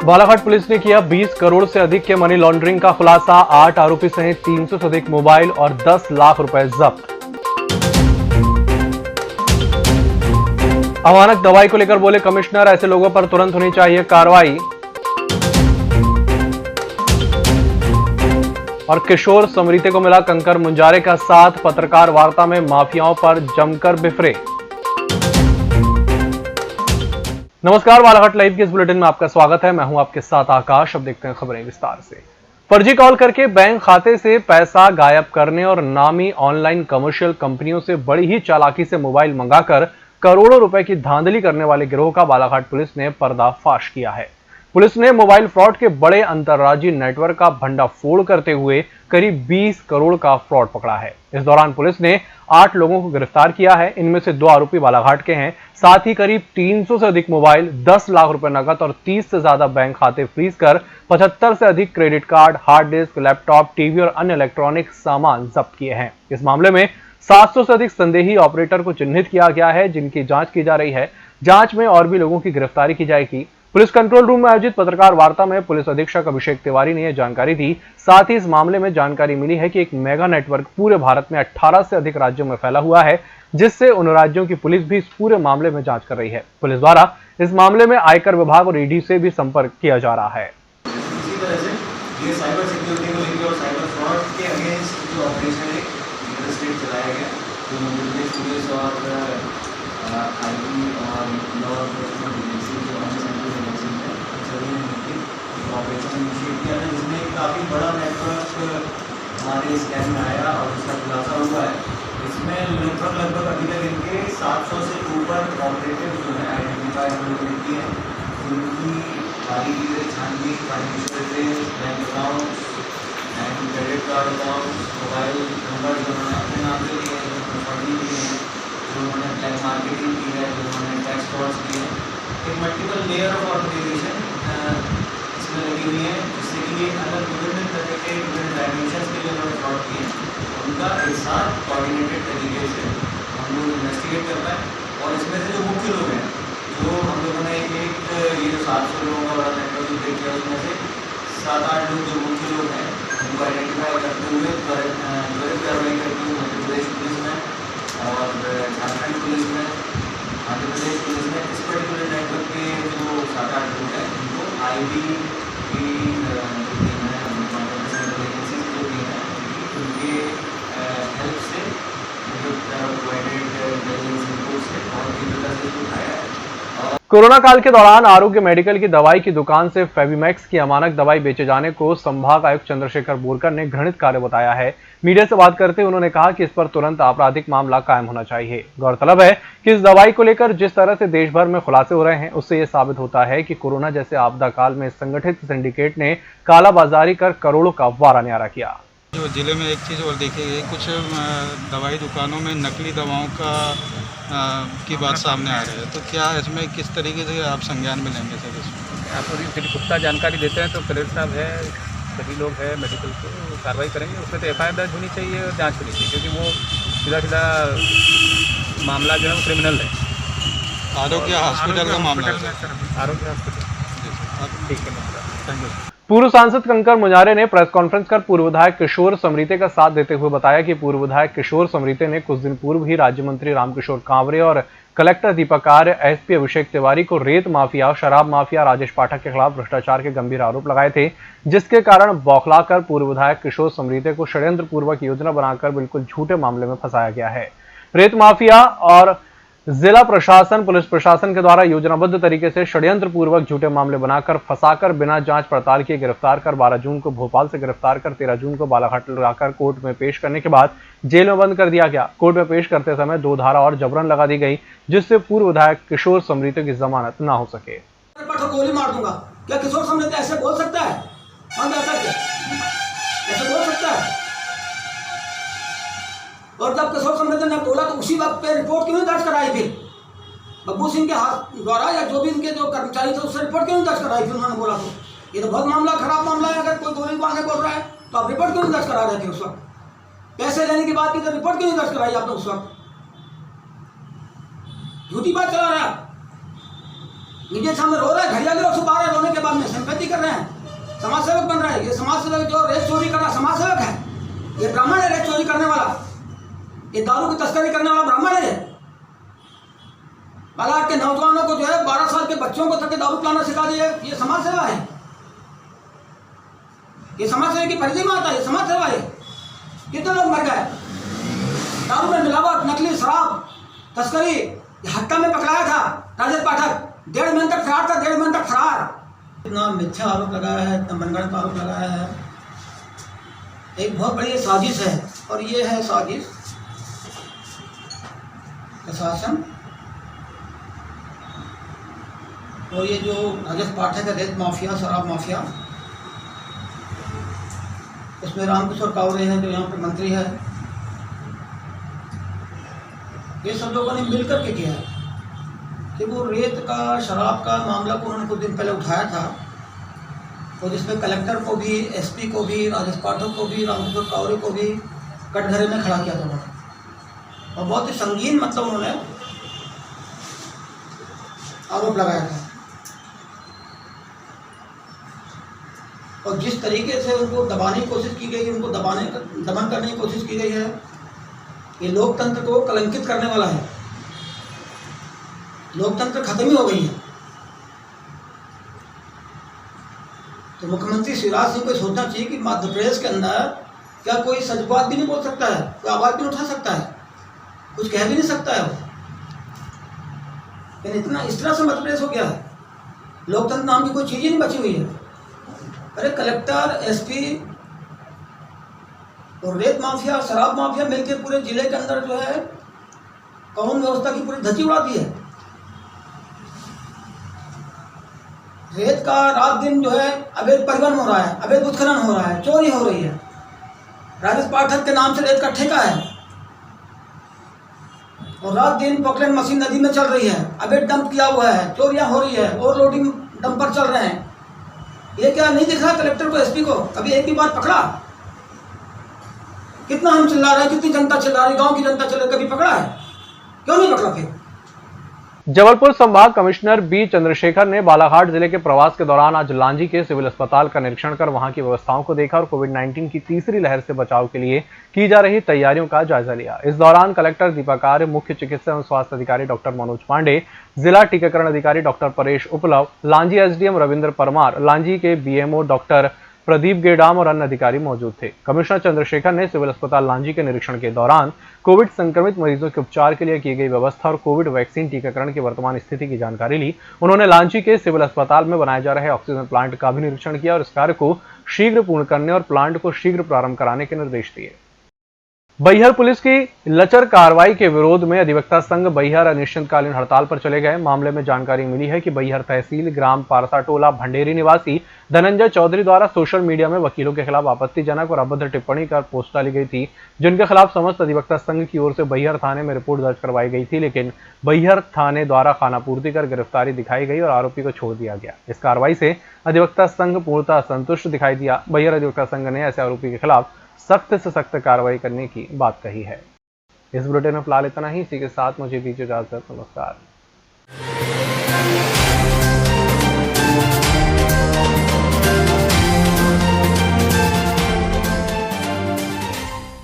Balaghat police ने किया 20 करोड़ से अधिक के मनी लॉन्ड्रिंग का खुलासा। 8 आरोपी सहित 300 से अधिक मोबाइल और 10 लाख रुपए जब्त। अमानक दवाई को लेकर बोले कमिश्नर, ऐसे लोगों पर तुरंत होनी चाहिए कार्रवाई। और किशोर समरीते को मिला कंकर मुंजारे का साथ, पत्रकार वार्ता में माफियाओं पर जमकर बिफरे। नमस्कार, बालाघाट लाइव के इस बुलेटिन में आपका स्वागत है। मैं हूं आपके साथ आकाश। अब देखते हैं खबरें विस्तार से। फर्जी कॉल करके बैंक खाते से पैसा गायब करने और नामी ऑनलाइन कमर्शियल कंपनियों से बड़ी ही चालाकी से मोबाइल मंगाकर करोड़ों रुपए की धांधली करने वाले गिरोह का बालाघाट पुलिस ने पर्दाफाश किया है। पुलिस ने मोबाइल फ्रॉड के बड़े अंतर्राज्यीय नेटवर्क का भंडाफोड़ करते हुए करीब 20 करोड़ का फ्रॉड पकड़ा है। इस दौरान पुलिस ने 8 लोगों को गिरफ्तार किया है। इनमें से 2 आरोपी बालाघाट के हैं। साथ ही करीब 300 से अधिक मोबाइल, 10 लाख रुपए नकद और 30 से ज्यादा बैंक खाते फ्रीज कर 75 से अधिक credit card, hard disk, laptop, TV और अन्य इलेक्ट्रॉनिक सामान जब्त किए हैं। इस मामले में 700 से अधिक संदेही ऑपरेटर को चिन्हित किया गया है, जिनकी जांच की जा रही है। जांच में और भी लोगों की गिरफ्तारी की जाएगी। पुलिस कंट्रोल रूम में आयोजित पत्रकार वार्ता में पुलिस अधीक्षक अभिषेक तिवारी ने यह जानकारी दी। साथ ही इस मामले में जानकारी मिली है कि एक मेगा नेटवर्क पूरे भारत में 18 से अधिक राज्यों में फैला हुआ है, जिससे उन राज्यों की पुलिस भी इस पूरे मामले में जांच कर रही है। पुलिस द्वारा इस मामले में आयकर विभाग और ईडी से भी संपर्क किया जा रहा है। इसी तरह से ये साइबर सिक्योरिटी को लेकर और साइबर फ्रॉड के अगेंस्ट जो ऑपरेशन है स्टेट चलाया गया, जो मध्य प्रदेश पुलिस और आईटी और लॉ एनफोर्समेंट एजेंसी जो अन्य सेंट्रल एजेंसी है, सभी ने मिलकर ऑपरेशन इनिशिएट किया था, जिसमें काफ़ी बड़ा नेटवर्क हमारे स्कैन में आया और उसका खुलासा हुआ है। इसमें लगभग अभी तक इनके 700 से ऊपर ऑपरेटिव जो है आइडेंटिफाई हमने किए हैं, जिनकी बारीकी छानबीन, financial bank account and credit card account, mobile number जो उन्होंने अपने नाम से लिए हैं, जो फर्जी लिए हैं, जो उन्होंने ब्लैक मार्केटिंग की है, जो उन्होंने टैक्स फ्रॉड्स किए हैं। एक मल्टीपल लेयर ऑफ ऑर्गेनाइजेशन इसमें लगी हुई है, जिससे कि ये अलग विभिन्न तरह के विभिन्न डायमेंशन के लिए उन्होंने फ्रॉड किए हैं, उनका एक साथ कोऑर्डिनेटेड तरीके से हम लोग इन्वेस्टिगेट कर पाए। और इसमें से जो मुख्य लोग हैं, जो हम लोगों ने एक ये जो 700 लोगों का बड़ा नेटवर्क जो देख किया, उसमें से 7-8 लोग जो मुख्य लोग हैं उनको आइडेंटिफाई करते हुए त्वरित कार्रवाई करते हुए मध्य प्रदेश पुलिस में और झारखंड पुलिस में, मध्य प्रदेश पुलिस में इस पर्टिकुलर नेटवर्क के जो 7-8 लोग हैं उनको आईबी की जो टीम है, सेंट्रल एजेंसी की जो टीम है, उनके हेल्प से प्रोवाइडेड इंटेलिजेंस रिपोर्ट से और तीव्रता से उठाया है। कोरोना काल के दौरान आरोग्य मेडिकल की दवाई की दुकान से फेविमैक्स की अमानक दवाई बेचे जाने को संभाग आयुक्त चंद्रशेखर बोरकर ने घृणित कार्य बताया है। मीडिया से बात करते हुए उन्होंने कहा कि इस पर तुरंत आपराधिक मामला कायम होना चाहिए। गौरतलब है कि इस दवाई को लेकर जिस तरह से देश भर में खुलासे हो रहे हैं, उससे यह साबित होता है कि कोरोना जैसे आपदा काल में संगठित सिंडिकेट ने कालाबाजारी कर करोड़ों का वारा न्यारा किया। जो जिले में एक चीज़ और देखी गई, कुछ दवाई दुकानों में नकली दवाओं की बात सामने आ रही है, तो क्या इसमें किस तरीके से आप संज्ञान में लेंगे सर? इसमें आप अभी पुख्ता जानकारी देते हैं तो कलेक्टर साहब है, सभी लोग हैं मेडिकल को कार्रवाई करेंगे। उसमें तो एफआईआर दर्ज होनी चाहिए और जांच होनी चाहिए, क्योंकि वो सीधा मामला जो है वो क्रिमिनल है। आरोग्य हॉस्पिटल का मामला है। आरोग्य हॉस्पिटल, ठीक है, थैंक यू। पूर्व सांसद कंकर मुंजारे ने प्रेस कॉन्फ्रेंस कर पूर्व विधायक किशोर समरीते का साथ देते हुए बताया कि पूर्व विधायक किशोर समरीते ने कुछ दिन पूर्व ही राज्य मंत्री रामकिशोर कांवरे और कलेक्टर दीपक आर्य, एसपी अभिषेक तिवारी को रेत माफिया, शराब माफिया राजेश पाठक के खिलाफ भ्रष्टाचार के गंभीर आरोप लगाए थे, जिसके कारण बौखलाकर पूर्व विधायक किशोर समरीते को षड्यंत्र पूर्वक योजना बनाकर बिल्कुल झूठे मामले में फंसाया गया है। रेत माफिया और जिला प्रशासन, पुलिस प्रशासन के द्वारा योजनाबद्ध तरीके से षड्यंत्र पूर्वक झूठे मामले बनाकर फंसाकर बिना जांच पड़ताल किए गिरफ्तार कर 12 जून को भोपाल से गिरफ्तार कर 13 जून को बालाघाट लाकर कोर्ट में पेश करने के बाद जेल में बंद कर दिया गया। कोर्ट में पेश करते समय 2 धारा और जबरन लगा दी गई, जिससे पूर्व विधायक किशोर समरीते की जमानत न हो सके। गोली मार दूंगा, क्या किशोर समरीते ऐसे बोल सकता है? ऐसे बोल सकता है? और जब किशोर समरीते ने बोला तो उसी वक्त पे रिपोर्ट क्यों नहीं दर्ज कराई? फिर बब्बू सिंह के हाथ द्वारा या जो भी इनके जो कर्मचारी थे उससे रिपोर्ट क्यों नहीं दर्ज कराई? फिर उन्होंने बोला तो ये तो बहुत मामला, खराब मामला है। अगर कोई गोली मांगे बोल रहा है तो आप रिपोर्ट क्यों नहीं दर्ज करा रहे थे उस वक्त? पैसे लेने की बात की तो रिपोर्ट क्यों नहीं दर्ज कराई आपने उस वक्त? झूठी बात चला रहा है। मीडिया के सामने रो रहा है, घड़ियाली और सुबह रहे हैं, रोने के बाद में सिंपैथी कर रहे हैं, समाज सेवक बन रहा है। ये समाज सेवक जो रेत चोरी कर रहा समाज सेवक है, ये ब्राह्मण है रेत चोरी करने वाला, ये दारू की तस्करी करने वाला ब्राह्मण है। बालाघाट के नौजवानों को जो है 12 साल के बच्चों को तक दारू पिलाना सिखा दिए, ये समाज सेवा है। ये समाज सेवा की परिधि में आता है, ये समाज सेवा है। कितने लोग मर गए दारू में मिलावट, नकली शराब तस्करी। हत्या में पकड़ाया था राजेश पाठक, 1.5 महीने तक फरार था, 1.5 महीने तक फरार। इतना मिथ्या आरोप लगाया है, इतना मनगढ़ंत आरोप लगाया है। एक बहुत बड़ी साजिश है, और ये है साजिश प्रशासन और ये जो राजेश पाठक है, रेत माफिया, शराब माफिया, इसमें रामकिशोर कावरे हैं जो यहाँ पे मंत्री है, ये सब लोगों ने मिलकर के किया है कि वो रेत का, शराब का मामला को उन्होंने कुछ दिन पहले उठाया था, और जिसमें कलेक्टर को भी, एसपी को भी, राजेश पाठक को भी, रामकिशोर कावरे को भी कटघरे में खड़ा किया था उन्होंने, और बहुत ही संगीन मतलब उन्होंने आरोप लगाया था। और जिस तरीके से उनको दबाने की कोशिश की गई, उनको दमन करने की कोशिश की गई है, ये लोकतंत्र को कलंकित करने वाला है। लोकतंत्र खत्म ही हो गई है। तो मुख्यमंत्री शिवराज सिंह को सोचना चाहिए कि मध्य प्रदेश के अंदर क्या कोई सच बात भी नहीं बोल सकता है, कोई आवाज़ भी नहीं उठा सकता है, कुछ कह भी नहीं सकता है वो। लेकिन इतना इस तरह से मध्य प्रदेश हो गया है, लोकतंत्र नाम की कोई चीज़ ही नहीं बची हुई है। अरे कलेक्टर, एसपी और रेत माफिया, शराब माफिया मिलकर पूरे जिले के अंदर जो है कानून व्यवस्था की पूरी धज्जी उड़ा दी है। रेत का रात दिन जो है अवैध परिवहन हो रहा है, अवैध उत्खनन हो रहा है, चोरी हो रही है। राजेश पाठक के नाम से रेत का ठेका है, और रात दिन पोकलैंड मशीन नदी में चल रही है, अवैध डंप किया हुआ है, चोरियां हो रही है, ओवरलोडिंग डंपर चल रहे हैं। ये क्या नहीं दिख रहा कलेक्टर को, एसपी को? कभी एक भी बार पकड़ा? कितना हम चिल्ला रहे हैं, कितनी जनता चिल्ला रही, गांव की जनता चिल्ला रही, कभी पकड़ा है? क्यों नहीं पकड़ा फिर? जबलपुर संभाग कमिश्नर बी चंद्रशेखर ने बालाघाट जिले के प्रवास के दौरान आज लांजी के सिविल अस्पताल का निरीक्षण कर वहां की व्यवस्थाओं को देखा और कोविड-19 की तीसरी लहर से बचाव के लिए की जा रही तैयारियों का जायजा लिया। इस दौरान कलेक्टर दीपक आर्य, मुख्य चिकित्सा एवं स्वास्थ्य अधिकारी डॉक्टर मनोज पांडे, जिला टीकाकरण अधिकारी डॉक्टर परेश उपलव, लांजी एसडीएम रविंद्र परमार, लांजी के बीएमओ डॉक्टर प्रदीप गेडाम और अन्य अधिकारी मौजूद थे। कमिश्नर चंद्रशेखर ने सिविल अस्पताल लांजी के निरीक्षण के दौरान कोविड संक्रमित मरीजों के उपचार के लिए की गई व्यवस्था और कोविड वैक्सीन टीकाकरण की वर्तमान स्थिति की जानकारी ली। उन्होंने लांजी के सिविल अस्पताल में बनाए जा रहे ऑक्सीजन प्लांट का भी निरीक्षण किया और इस कार्य को शीघ्र पूर्ण करने और प्लांट को शीघ्र प्रारंभ कराने के निर्देश दिए। बैहर पुलिस की लचर कार्रवाई के विरोध में अधिवक्ता संघ बैहर अनिश्चितकालीन हड़ताल पर चले गए। मामले में जानकारी मिली है कि बैहर तहसील ग्राम पारसाटोला भंडेरी निवासी धनंजय चौधरी द्वारा सोशल मीडिया में वकीलों के खिलाफ आपत्तिजनक और अभद्र टिप्पणी कर पोस्ट डाली गई थी, जिनके खिलाफ समस्त अधिवक्ता संघ की ओर से बैहर थाने में रिपोर्ट दर्ज करवाई गई थी, लेकिन बैहर थाने द्वारा खानापूर्ति कर गिरफ्तारी दिखाई गई और आरोपी को छोड़ दिया गया। इस कार्रवाई से अधिवक्ता संघ पूर्णतः असंतुष्ट दिखाई दिया। बैहर अधिवक्ता संघ ने ऐसे आरोपी के खिलाफ सख्त से सख्त कार्रवाई करने की बात कही है। इस बुलेटिन में फिलहाल इतना ही। इसी के साथ मुझे दीजिए इजाजत। नमस्कार।